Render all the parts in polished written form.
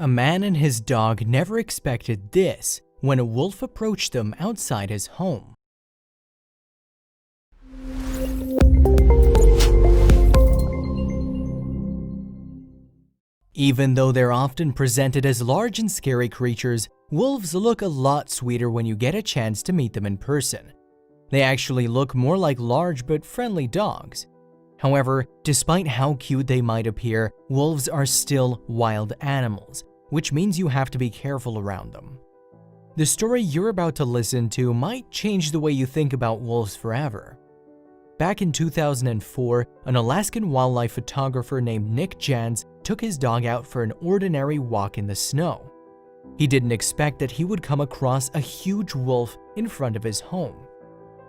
A man and his dog never expected this when a wolf approached them outside his home. Even though they're often presented as large and scary creatures, wolves look a lot sweeter when you get a chance to meet them in person. They actually look more like large but friendly dogs. However, despite how cute they might appear, wolves are still wild animals, which means you have to be careful around them. The story you're about to listen to might change the way you think about wolves forever. Back in 2004, an Alaskan wildlife photographer named Nick Jans took his dog out for an ordinary walk in the snow. He didn't expect that he would come across a huge wolf in front of his home.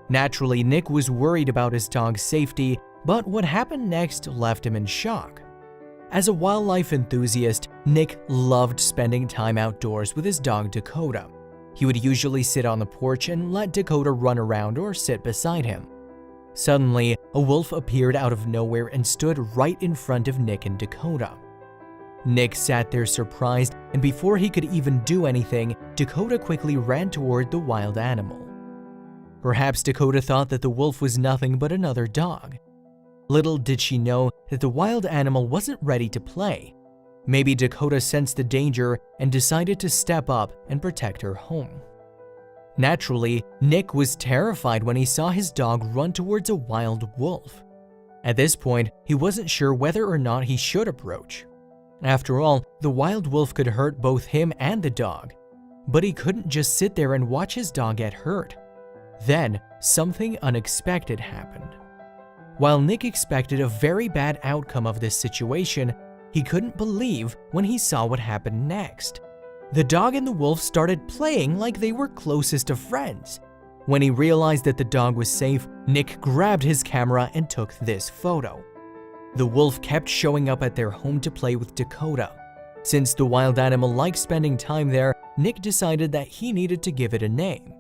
Naturally, Nick was worried about his dog's safety, but what happened next left him in shock. As a wildlife enthusiast, Nick loved spending time outdoors with his dog Dakota. He would usually sit on the porch and let Dakota run around or sit beside him. Suddenly, a wolf appeared out of nowhere and stood right in front of Nick and Dakota. Nick sat there surprised, and before he could even do anything, Dakota quickly ran toward the wild animal. Perhaps Dakota thought that the wolf was nothing but another dog. Little did she know that the wild animal wasn't ready to play. Maybe Dakota sensed the danger and decided to step up and protect her home. Naturally, Nick was terrified when he saw his dog run towards a wild wolf. At this point, he wasn't sure whether or not he should approach. After all, the wild wolf could hurt both him and the dog. But he couldn't just sit there and watch his dog get hurt. Then, something unexpected happened. While Nick expected a very bad outcome of this situation, he couldn't believe when he saw what happened next. The dog and the wolf started playing like they were closest of friends. When he realized that the dog was safe, Nick grabbed his camera and took this photo. The wolf kept showing up at their home to play with Dakota. Since the wild animal liked spending time there, Nick decided that he needed to give it a name.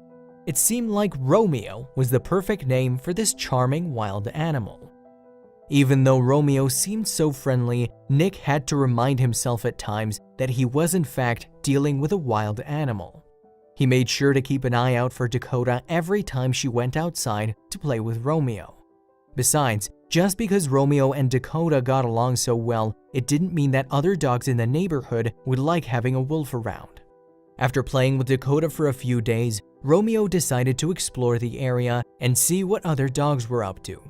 It seemed like Romeo was the perfect name for this charming wild animal. Even though Romeo seemed so friendly, Nick had to remind himself at times that he was in fact dealing with a wild animal. He made sure to keep an eye out for Dakota every time she went outside to play with Romeo. Besides, just because Romeo and Dakota got along so well, it didn't mean that other dogs in the neighborhood would like having a wolf around. After playing with Dakota for a few days, Romeo decided to explore the area and see what other dogs were up to.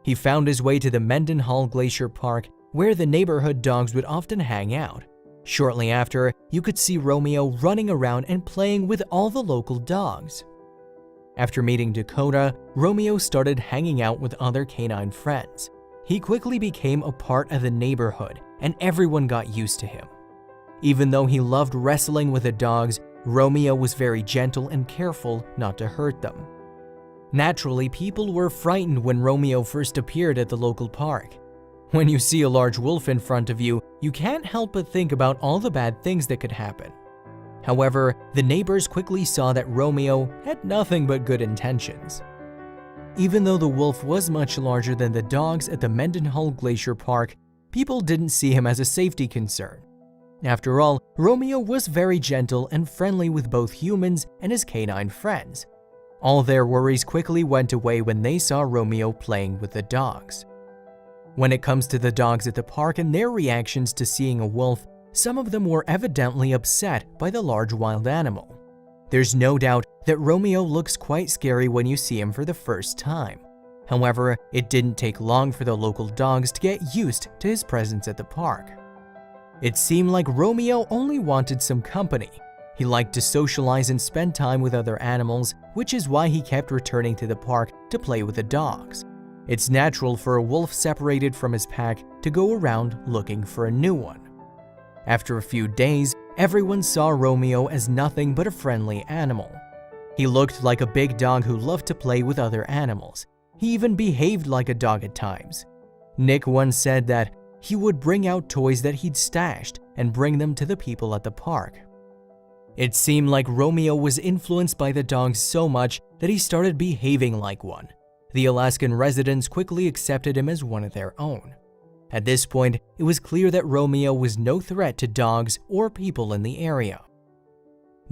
He found his way to the Mendenhall Glacier Park, where the neighborhood dogs would often hang out. Shortly after, you could see Romeo running around and playing with all the local dogs. After meeting Dakota, Romeo started hanging out with other canine friends. He quickly became a part of the neighborhood, and everyone got used to him. Even though he loved wrestling with the dogs, Romeo was very gentle and careful not to hurt them. Naturally, people were frightened when Romeo first appeared at the local park. When you see a large wolf in front of you, you can't help but think about all the bad things that could happen. However, the neighbors quickly saw that Romeo had nothing but good intentions. Even though the wolf was much larger than the dogs at the Mendenhall Glacier Park, people didn't see him as a safety concern. After all, Romeo was very gentle and friendly with both humans and his canine friends. All their worries quickly went away when they saw Romeo playing with the dogs. When it comes to the dogs at the park and their reactions to seeing a wolf, some of them were evidently upset by the large wild animal. There's no doubt that Romeo looks quite scary when you see him for the first time. However, it didn't take long for the local dogs to get used to his presence at the park. It seemed like Romeo only wanted some company. He liked to socialize and spend time with other animals, which is why he kept returning to the park to play with the dogs. It's natural for a wolf separated from his pack to go around looking for a new one. After a few days, everyone saw Romeo as nothing but a friendly animal. He looked like a big dog who loved to play with other animals. He even behaved like a dog at times. Nick once said that he would bring out toys that he'd stashed and bring them to the people at the park. It seemed like Romeo was influenced by the dogs so much that he started behaving like one. The Alaskan residents quickly accepted him as one of their own. At this point, it was clear that Romeo was no threat to dogs or people in the area.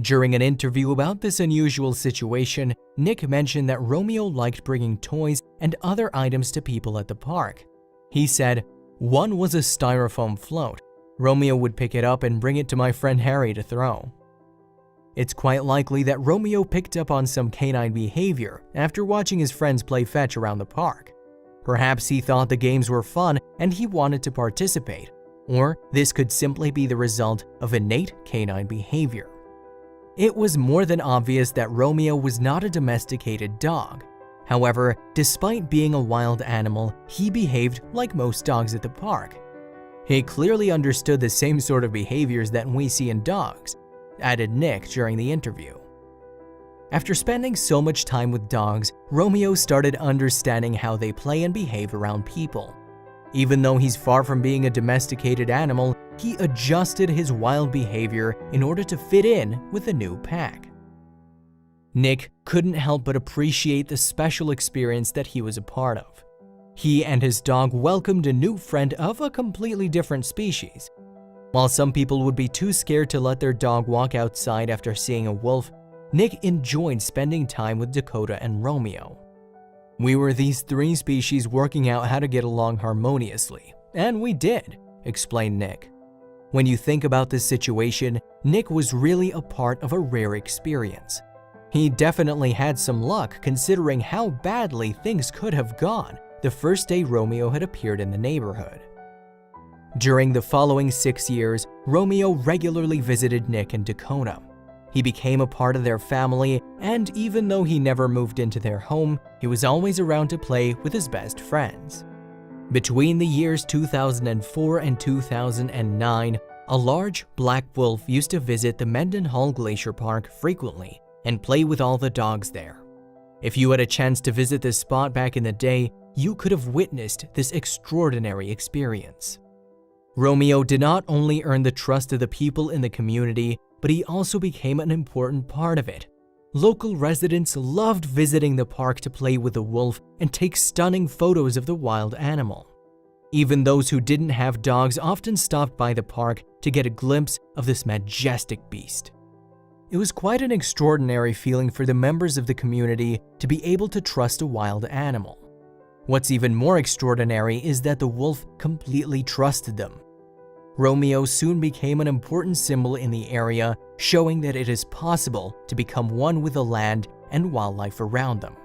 During an interview about this unusual situation, Nick mentioned that Romeo liked bringing toys and other items to people at the park. He said, "One was a styrofoam float. Romeo would pick it up and bring it to my friend Harry to throw." It's quite likely that Romeo picked up on some canine behavior after watching his friends play fetch around the park. Perhaps he thought the games were fun and he wanted to participate, or this could simply be the result of innate canine behavior. It was more than obvious that Romeo was not a domesticated dog. However, despite being a wild animal, he behaved like most dogs at the park. He clearly understood the same sort of behaviors that we see in dogs, added Nick during the interview. After spending so much time with dogs, Romeo started understanding how they play and behave around people. Even though he's far from being a domesticated animal, he adjusted his wild behavior in order to fit in with the new pack. Nick couldn't help but appreciate the special experience that he was a part of. He and his dog welcomed a new friend of a completely different species. While some people would be too scared to let their dog walk outside after seeing a wolf, Nick enjoyed spending time with Dakota and Romeo. "We were these three species working out how to get along harmoniously, and we did," explained Nick. When you think about this situation, Nick was really a part of a rare experience. He definitely had some luck considering how badly things could have gone the first day Romeo had appeared in the neighborhood. During the following 6 years, Romeo regularly visited Nick and Dakota. He became a part of their family, and even though he never moved into their home, he was always around to play with his best friends. Between the years 2004 and 2009, a large black wolf used to visit the Mendenhall Glacier Park frequently and play with all the dogs there. If you had a chance to visit this spot back in the day, you could have witnessed this extraordinary experience. Romeo did not only earn the trust of the people in the community, but he also became an important part of it. Local residents loved visiting the park to play with the wolf and take stunning photos of the wild animal. Even those who didn't have dogs often stopped by the park to get a glimpse of this majestic beast. It was quite an extraordinary feeling for the members of the community to be able to trust a wild animal. What's even more extraordinary is that the wolf completely trusted them. Romeo soon became an important symbol in the area, showing that it is possible to become one with the land and wildlife around them.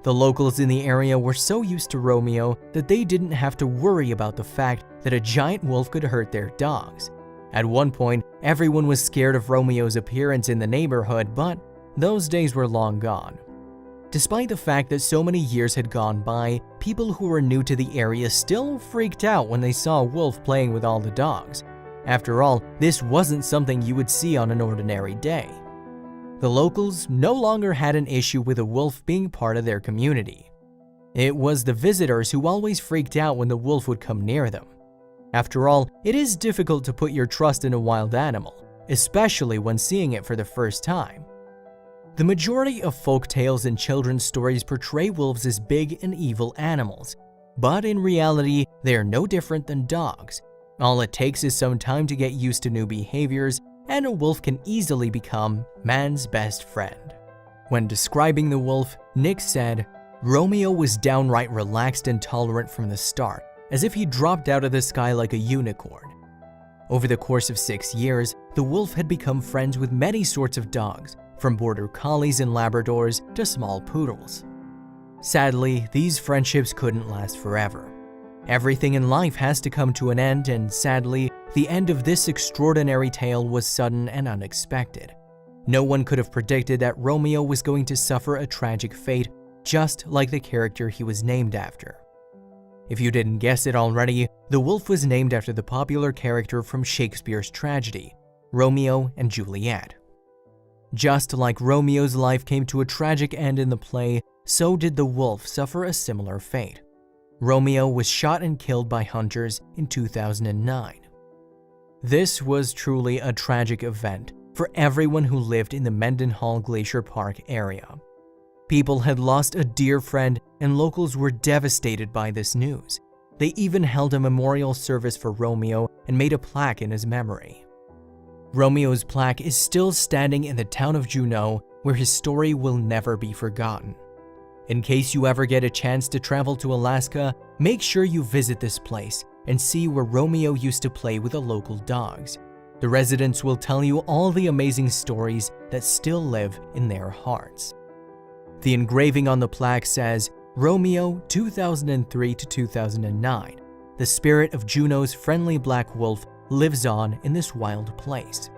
The locals in the area were so used to Romeo that they didn't have to worry about the fact that a giant wolf could hurt their dogs. At one point, everyone was scared of Romeo's appearance in the neighborhood, but those days were long gone. Despite the fact that so many years had gone by, people who were new to the area still freaked out when they saw a wolf playing with all the dogs. After all, this wasn't something you would see on an ordinary day. The locals no longer had an issue with a wolf being part of their community. It was the visitors who always freaked out when the wolf would come near them. After all, it is difficult to put your trust in a wild animal, especially when seeing it for the first time. The majority of folk tales and children's stories portray wolves as big and evil animals, but in reality, they are no different than dogs. All it takes is some time to get used to new behaviors, and a wolf can easily become man's best friend. When describing the wolf, Nick said, "Romeo was downright relaxed and tolerant from the start, as if he dropped out of the sky like a unicorn." Over the course of 6 years, the wolf had become friends with many sorts of dogs, from border collies and Labradors to small poodles. Sadly, these friendships couldn't last forever. Everything in life has to come to an end, and sadly, the end of this extraordinary tale was sudden and unexpected. No one could have predicted that Romeo was going to suffer a tragic fate, just like the character he was named after. If you didn't guess it already, the wolf was named after the popular character from Shakespeare's tragedy, Romeo and Juliet. Just like Romeo's life came to a tragic end in the play, so did the wolf suffer a similar fate. Romeo was shot and killed by hunters in 2009. This was truly a tragic event for everyone who lived in the Mendenhall Glacier Park area. People had lost a dear friend, and locals were devastated by this news. They even held a memorial service for Romeo and made a plaque in his memory. Romeo's plaque is still standing in the town of Juneau, where his story will never be forgotten. In case you ever get a chance to travel to Alaska, make sure you visit this place and see where Romeo used to play with the local dogs. The residents will tell you all the amazing stories that still live in their hearts. The engraving on the plaque says, Romeo 2003 to 2009. The spirit of Juneau's friendly black wolf lives on in this wild place.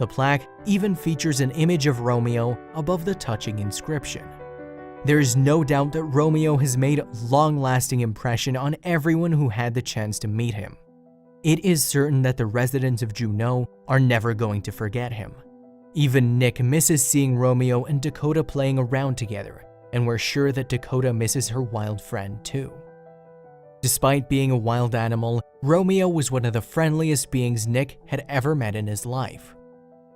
The plaque even features an image of Romeo above the touching inscription. There is no doubt that Romeo has made a long-lasting impression on everyone who had the chance to meet him. It is certain that the residents of Juneau are never going to forget him. Even Nick misses seeing Romeo and Dakota playing around together, and we're sure that Dakota misses her wild friend too. Despite being a wild animal, Romeo was one of the friendliest beings Nick had ever met in his life.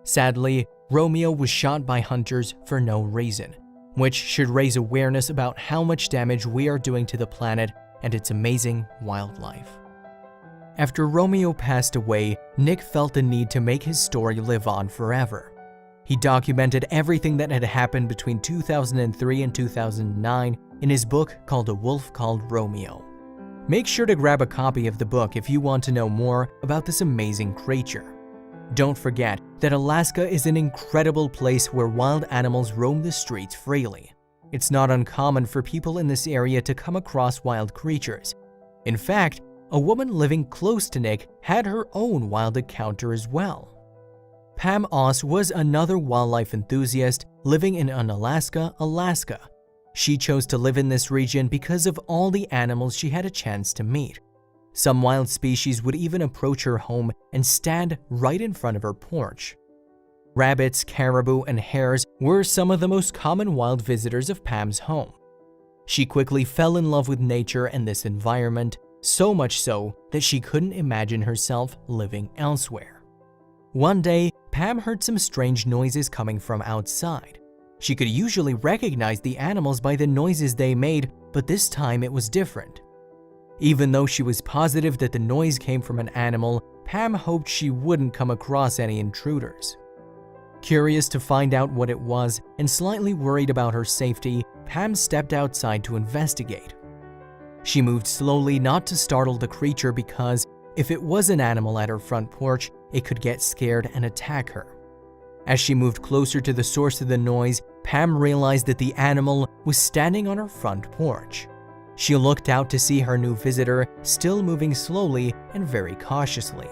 Sadly, Romeo was shot by hunters for no reason, which should raise awareness about how much damage we are doing to the planet and its amazing wildlife. After Romeo passed away, Nick felt the need to make his story live on forever. He documented everything that had happened between 2003 and 2009 in his book called A Wolf Called Romeo. Make sure to grab a copy of the book if you want to know more about this amazing creature. Don't forget that Alaska is an incredible place where wild animals roam the streets freely. It's not uncommon for people in this area to come across wild creatures. In fact, a woman living close to Nick had her own wild encounter as well. Pam Oss was another wildlife enthusiast living in Unalaska, Alaska. She chose to live in this region because of all the animals she had a chance to meet. Some wild species would even approach her home and stand right in front of her porch. Rabbits, caribou, and hares were some of the most common wild visitors of Pam's home. She quickly fell in love with nature and this environment, so much so that she couldn't imagine herself living elsewhere. One day, Pam heard some strange noises coming from outside. She could usually recognize the animals by the noises they made, but this time it was different. Even though she was positive that the noise came from an animal, Pam hoped she wouldn't come across any intruders. Curious to find out what it was and slightly worried about her safety, Pam stepped outside to investigate. She moved slowly not to startle the creature because if it was an animal at her front porch, it could get scared and attack her. As she moved closer to the source of the noise, Pam realized that the animal was standing on her front porch. She looked out to see her new visitor still moving slowly and very cautiously.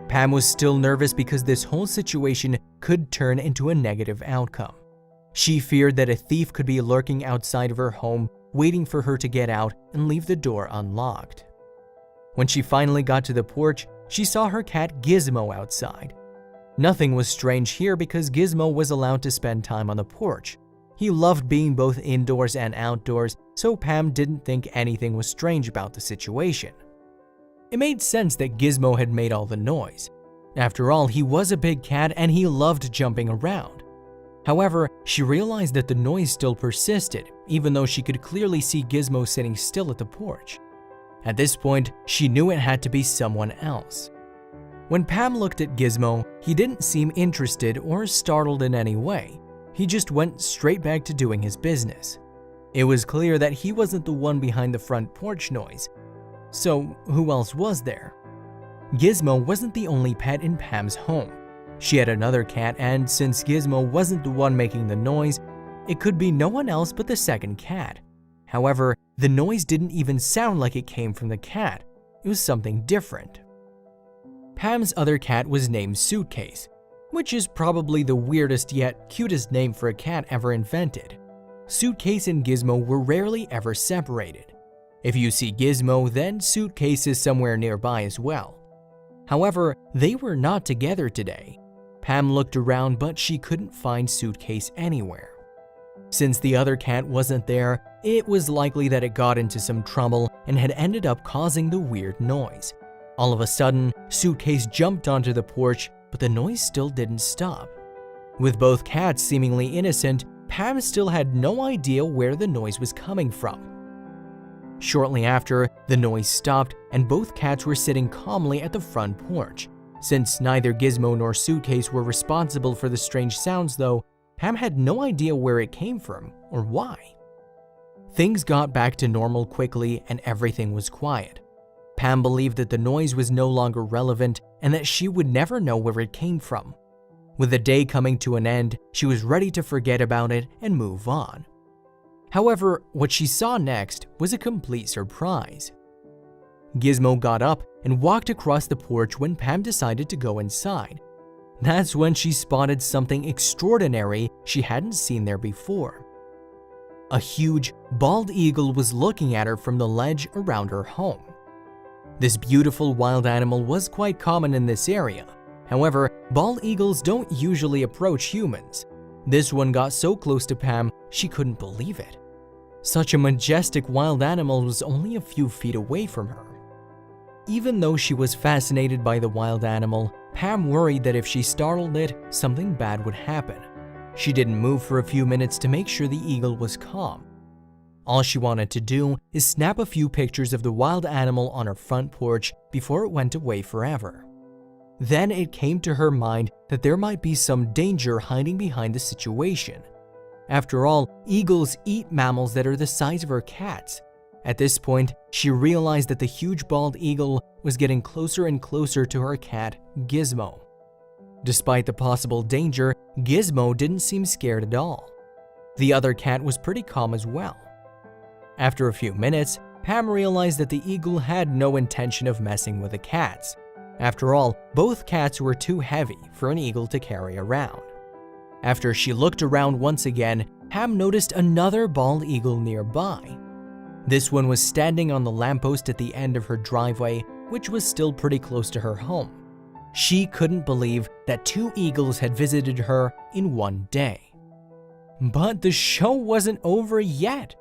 Pam was still nervous because this whole situation could turn into a negative outcome. She feared that a thief could be lurking outside of her home, waiting for her to get out and leave the door unlocked. When she finally got to the porch, she saw her cat Gizmo outside. Nothing was strange here because Gizmo was allowed to spend time on the porch. He loved being both indoors and outdoors, so Pam didn't think anything was strange about the situation. It made sense that Gizmo had made all the noise. After all, he was a big cat and he loved jumping around. However, she realized that the noise still persisted, even though she could clearly see Gizmo sitting still at the porch. At this point, she knew it had to be someone else. When Pam looked at Gizmo, he didn't seem interested or startled in any way. He just went straight back to doing his business. It was clear that he wasn't the one behind the front porch noise. So who else was there? Gizmo wasn't the only pet in Pam's home. She had another cat, and since Gizmo wasn't the one making the noise, it could be no one else but the second cat. However, the noise didn't even sound like it came from the cat. It was something different. Pam's other cat was named Suitcase, which is probably the weirdest yet cutest name for a cat ever invented. Suitcase and Gizmo were rarely ever separated. If you see Gizmo, then Suitcase is somewhere nearby as well. However, they were not together today. Pam looked around, but she couldn't find Suitcase anywhere. Since the other cat wasn't there, it was likely that it got into some trouble and had ended up causing the weird noise. All of a sudden, Suitcase jumped onto the porch, but the noise still didn't stop. With both cats seemingly innocent, Pam still had no idea where the noise was coming from. Shortly after, the noise stopped and both cats were sitting calmly at the front porch. Since neither Gizmo nor Suitcase were responsible for the strange sounds though, Pam had no idea where it came from or why. Things got back to normal quickly and everything was quiet. Pam believed that the noise was no longer relevant and that she would never know where it came from. With the day coming to an end, she was ready to forget about it and move on. However, what she saw next was a complete surprise. Gizmo got up and walked across the porch when Pam decided to go inside. That's when she spotted something extraordinary she hadn't seen there before. A huge, bald eagle was looking at her from the ledge around her home. This beautiful wild animal was quite common in this area. However, bald eagles don't usually approach humans. This one got so close to Pam, she couldn't believe it. Such a majestic wild animal was only a few feet away from her. Even though she was fascinated by the wild animal, Pam worried that if she startled it, something bad would happen. She didn't move for a few minutes to make sure the eagle was calm. All she wanted to do is snap a few pictures of the wild animal on her front porch before it went away forever. Then it came to her mind that there might be some danger hiding behind the situation. After all, eagles eat mammals that are the size of her cats. At this point, she realized that the huge bald eagle was getting closer and closer to her cat, Gizmo. Despite the possible danger, Gizmo didn't seem scared at all. The other cat was pretty calm as well. After a few minutes, Pam realized that the eagle had no intention of messing with the cats. After all, both cats were too heavy for an eagle to carry around. After she looked around once again, Pam noticed another bald eagle nearby. This one was standing on the lamppost at the end of her driveway, which was still pretty close to her home. She couldn't believe that two eagles had visited her in one day. But the show wasn't over yet.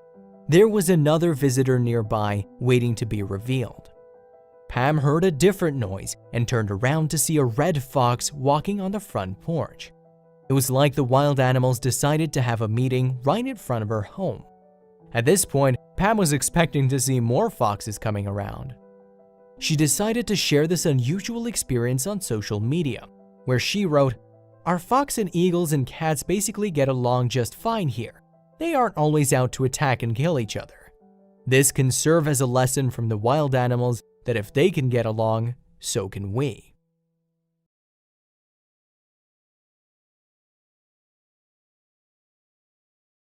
There was another visitor nearby waiting to be revealed. Pam heard a different noise and turned around to see a red fox walking on the front porch. It was like the wild animals decided to have a meeting right in front of her home. At this point, Pam was expecting to see more foxes coming around. She decided to share this unusual experience on social media, where she wrote, "Our fox and eagles and cats basically get along just fine here. They aren't always out to attack and kill each other. This can serve as a lesson from the wild animals that if they can get along, so can we."